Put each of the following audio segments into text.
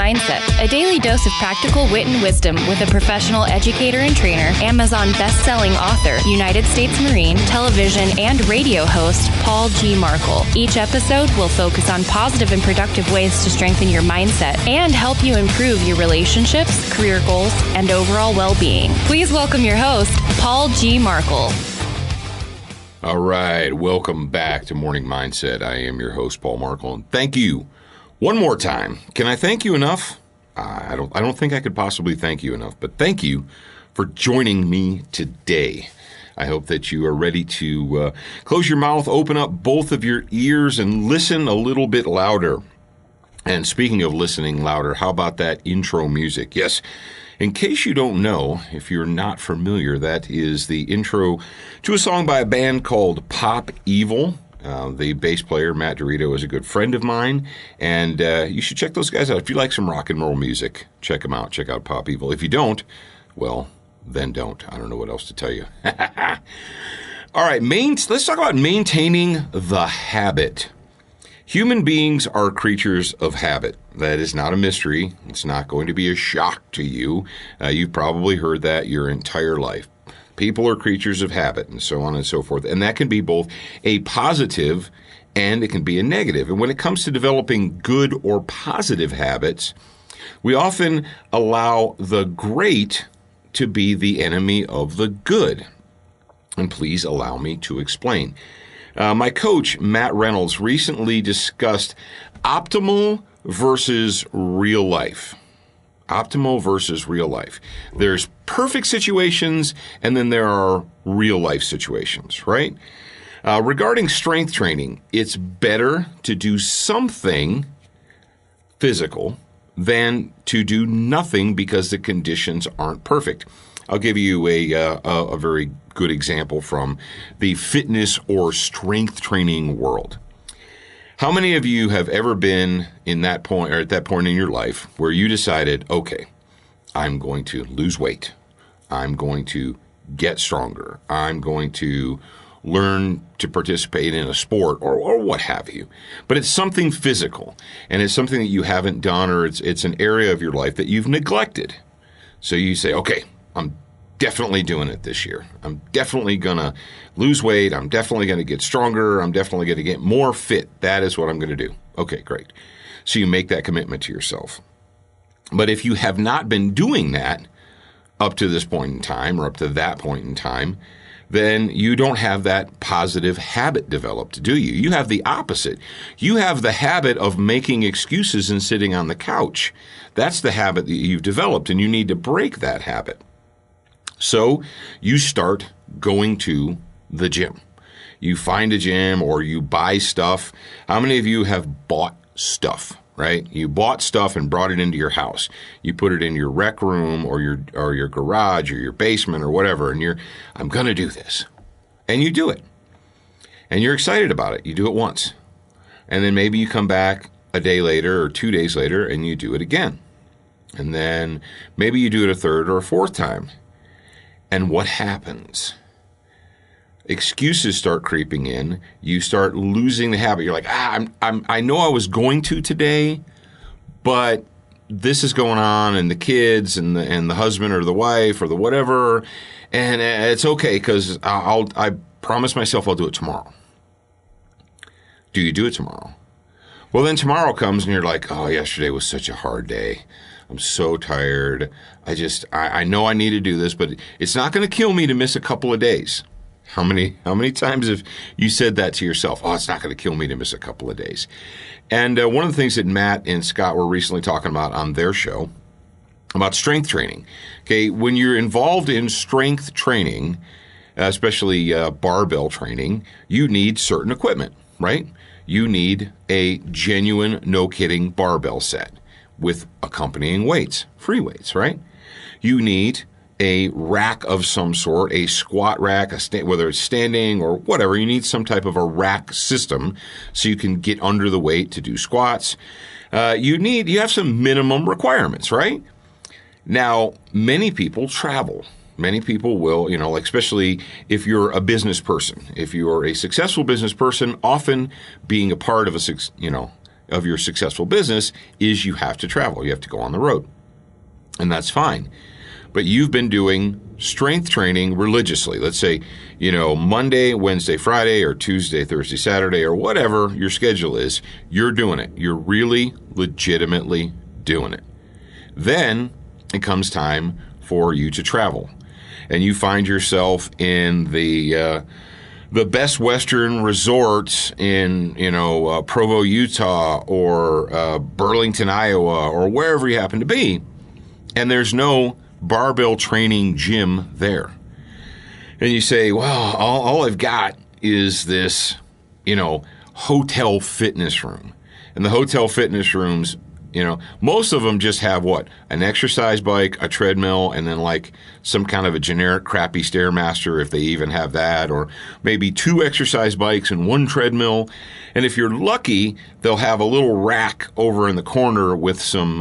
Mindset, a daily dose of practical wit and wisdom with a professional educator and trainer, Amazon best-selling author, United States Marine, television and radio host, Paul G. Markle. Each episode will focus on positive and productive ways to strengthen your mindset and help you improve your relationships, career goals, and overall well-being. Please welcome your host, Paul G. Markle. All right, welcome back to Morning Mindset. I am your host, Paul Markle, and thank you one more time. Can I thank you enough? I don't think I could possibly thank you enough, but thank you for joining me today. I hope that you are ready to close your mouth, open up both of your ears, and listen a little bit louder. And speaking of listening louder, how about that intro music? Yes. In case you don't know, if you're not familiar, that is the intro to a song by a band called Pop Evil. The bass player, Matt Reynolds, is a good friend of mine, and you should check those guys out. If you like some rock and roll music, check them out. Check out Pop Evil. If you don't, well, then don't. I don't know what else to tell you. All right, let's talk about maintaining the habit. Human beings are creatures of habit. That is not a mystery. It's not going to be a shock to you. You've probably heard that your entire life. People are creatures of habit, and so on and so forth. And that can be both a positive and it can be a negative. And when it comes to developing good or positive habits, we often allow the great to be the enemy of the good. And please allow me to explain. My coach, Matt Reynolds, recently discussed optimal versus real life. Optimal versus real life. There's perfect situations, and then there are real life situations, right? Regarding strength training, it's better to do something physical than to do nothing because the conditions aren't perfect. I'll give you a very good example from the fitness or strength training world. How many of you have ever been in that point or at that point in your life where you decided, okay, I'm going to lose weight. I'm going to get stronger. I'm going to learn to participate in a sport or what have you. But it's something physical, and it's something that you haven't done, or it's an area of your life that you've neglected. So you say, okay, I'm definitely doing it this year. I'm definitely going to lose weight. I'm definitely going to get stronger. I'm definitely going to get more fit. That is what I'm going to do. Okay, great. So you make that commitment to yourself. But if you have not been doing that up to this point in time or up to that point in time, then you don't have that positive habit developed, do you? You have the opposite. You have the habit of making excuses and sitting on the couch. That's the habit that you've developed, and you need to break that habit. So you start going to the gym. You find a gym or you buy stuff. How many of you have bought stuff, right? You bought stuff and brought it into your house. You put it in your rec room or your garage or your basement or whatever, and I'm going to do this. And you do it. And you're excited about it. You do it once. And then maybe you come back a day later or 2 days later and you do it again. And then maybe you do it a third or a fourth time. And what happens? Excuses start creeping in. You start losing the habit. You're like, I know I was going to today, but this is going on, and the kids, and the husband or the wife or the whatever, and it's okay because I promise myself I'll do it tomorrow. Do you do it tomorrow? Well, then tomorrow comes and you're like, oh, yesterday was such a hard day. I'm so tired. I know I need to do this, but it's not going to kill me to miss a couple of days. How many times have you said that to yourself? Oh, it's not going to kill me to miss a couple of days. And one of the things that Matt and Scott were recently talking about on their show about strength training. Okay, when you're involved in strength training, especially barbell training, you need certain equipment, right? You need a genuine, no-kidding barbell set with accompanying weights, free weights, right? You need a rack of some sort, a squat rack, whether it's standing or whatever. You need some type of a rack system so you can get under the weight to do squats. You have some minimum requirements, right? Now, many people travel. Many people will, especially if you're a business person. If you're a successful business person, often being a part of of your successful business is you have to travel. You have to go on the road. And that's fine. But you've been doing strength training religiously. Let's say, Monday, Wednesday, Friday, or Tuesday, Thursday, Saturday, or whatever your schedule is, you're doing it. You're really legitimately doing it. Then it comes time for you to travel. And you find yourself in the Best Western resorts in, Provo, Utah, or Burlington, Iowa, or wherever you happen to be. And there's no barbell training gym there. And you say, well, all I've got is this, hotel fitness room. And the hotel fitness rooms, most of them just have what? An exercise bike, a treadmill, and then like some kind of a generic crappy Stairmaster if they even have that, or maybe 2 exercise bikes and 1 treadmill. And if you're lucky, they'll have a little rack over in the corner with some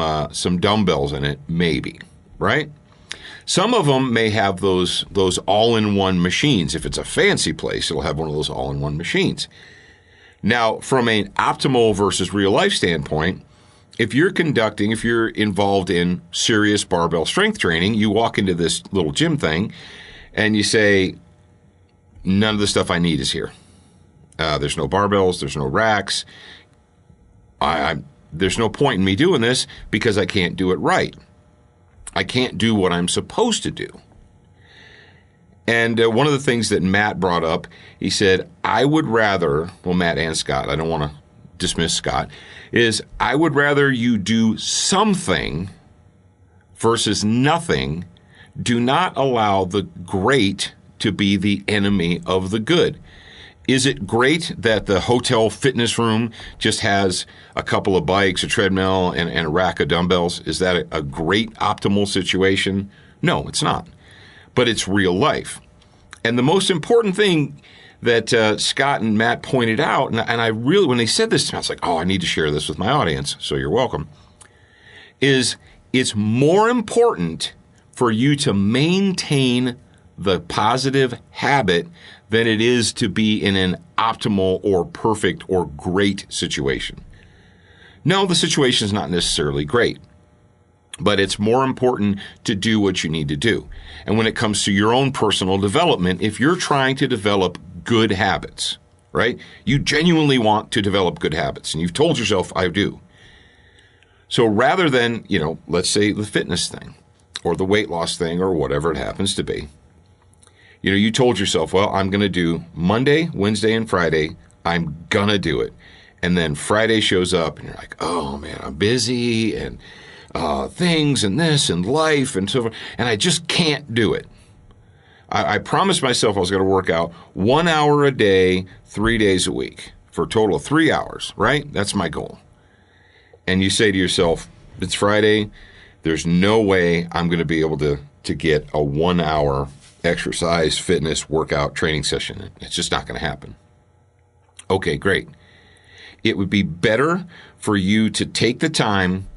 dumbbells in it, maybe, right? Some of them may have those all-in-one machines. If it's a fancy place, it'll have one of those all-in-one machines. Now, from an optimal versus real-life standpoint, if you're involved in serious barbell strength training, you walk into this little gym thing and you say, none of the stuff I need is here. There's no barbells, there's no racks. There's no point in me doing this because I can't do it right. I can't do what I'm supposed to do. And one of the things that Matt brought up, he said, I would rather, Matt and Scott, I don't want to dismiss Scott, is I would rather you do something versus nothing. Do not allow the great to be the enemy of the good. Is it great that the hotel fitness room just has a couple of bikes, a treadmill, and a rack of dumbbells? Is that a great optimal situation? No, it's not. But it's real life. And the most important thing that Scott and Matt pointed out, and I really, when they said this to me, I was like, I need to share this with my audience, so you're welcome, is it's more important for you to maintain the positive habit than it is to be in an optimal or perfect or great situation. No, the situation is not necessarily great, but it's more important to do what you need to do. And when it comes to your own personal development, if you're trying to develop good habits, right? You genuinely want to develop good habits, and you've told yourself, I do. So rather than, let's say the fitness thing or the weight loss thing or whatever it happens to be, you told yourself, well, I'm going to do Monday, Wednesday, and Friday. I'm going to do it. And then Friday shows up and you're like, oh man, I'm busy and things and this and life and so forth, and I just can't do it. I promised myself I was going to work out 1 hour a day, 3 days a week for a total of 3 hours, right? That's my goal. And you say to yourself, it's Friday. There's no way I'm going to be able to get a 1 hour exercise, fitness, workout, training session. It's just not going to happen. Okay, great. It would be better for you to take the time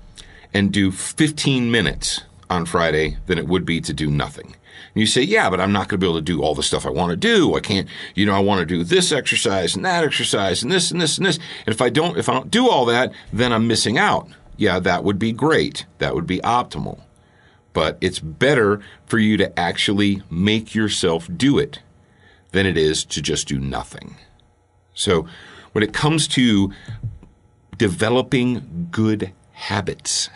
and do 15 minutes on Friday than it would be to do nothing. And you say, yeah, but I'm not going to be able to do all the stuff I want to do. I can't, I want to do this exercise and that exercise and this and this and this. And if I don't do all that, then I'm missing out. Yeah, that would be great. That would be optimal. But it's better for you to actually make yourself do it than it is to just do nothing. So when it comes to developing good habits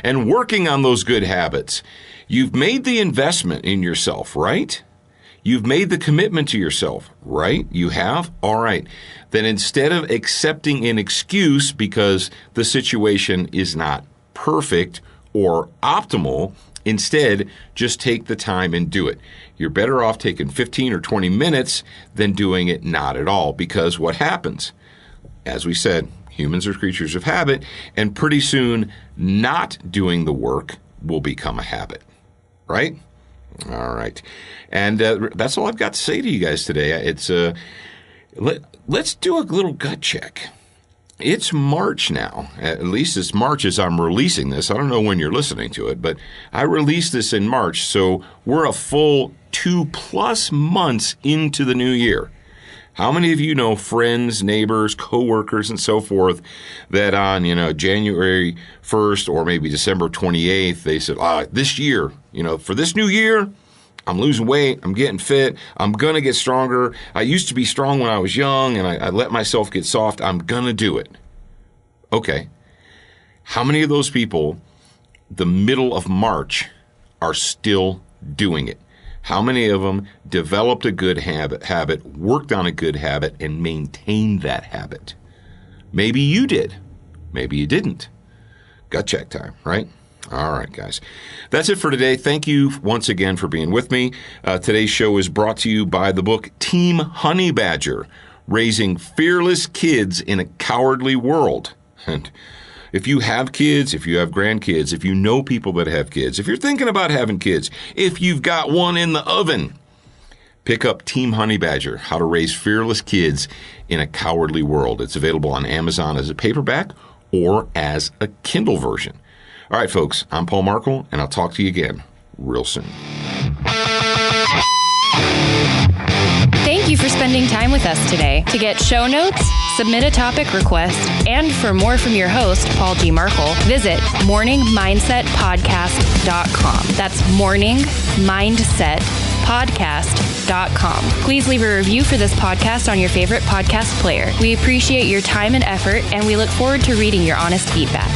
and working on those good habits, you've made the investment in yourself, right? You've made the commitment to yourself, right? You have? All right. Then instead of accepting an excuse because the situation is not perfect or optimal, instead, just take the time and do it. You're better off taking 15 or 20 minutes than doing it not at all, because what happens? As we said, humans are creatures of habit, and pretty soon not doing the work will become a habit, right? All right. And that's all I've got to say to you guys today. It's let's do a little gut check. It's March now. At least it's March as I'm releasing this. I don't know when you're listening to it, but I released this in March, so we're a full 2+ months into the new year. How many of you know friends, neighbors, coworkers, and so forth that on, January 1st or maybe December 28th, they said, this year, for this new year, I'm losing weight, I'm getting fit, I'm going to get stronger. I used to be strong when I was young, and I let myself get soft. I'm going to do it. Okay. How many of those people, the middle of March, are still doing it? How many of them developed a good habit, worked on a good habit, and maintained that habit? Maybe you did. Maybe you didn't. Gut check time, right? All right, guys. That's it for today. Thank you once again for being with me. Today's show is brought to you by the book Team Honey Badger, Raising Fearless Kids in a Cowardly World. And if you have kids, if you have grandkids, if you know people that have kids, if you're thinking about having kids, if you've got one in the oven, pick up Team Honey Badger, How to Raise Fearless Kids in a Cowardly World. It's available on Amazon as a paperback or as a Kindle version. All right, folks, I'm Paul Markle, and I'll talk to you again real soon. Thank you for spending time with us today. To get show notes, submit a topic request, and for more from your host, Paul G. Markle, visit morningmindsetpodcast.com. That's morningmindsetpodcast.com. Please leave a review for this podcast on your favorite podcast player. We appreciate your time and effort, and we look forward to reading your honest feedback.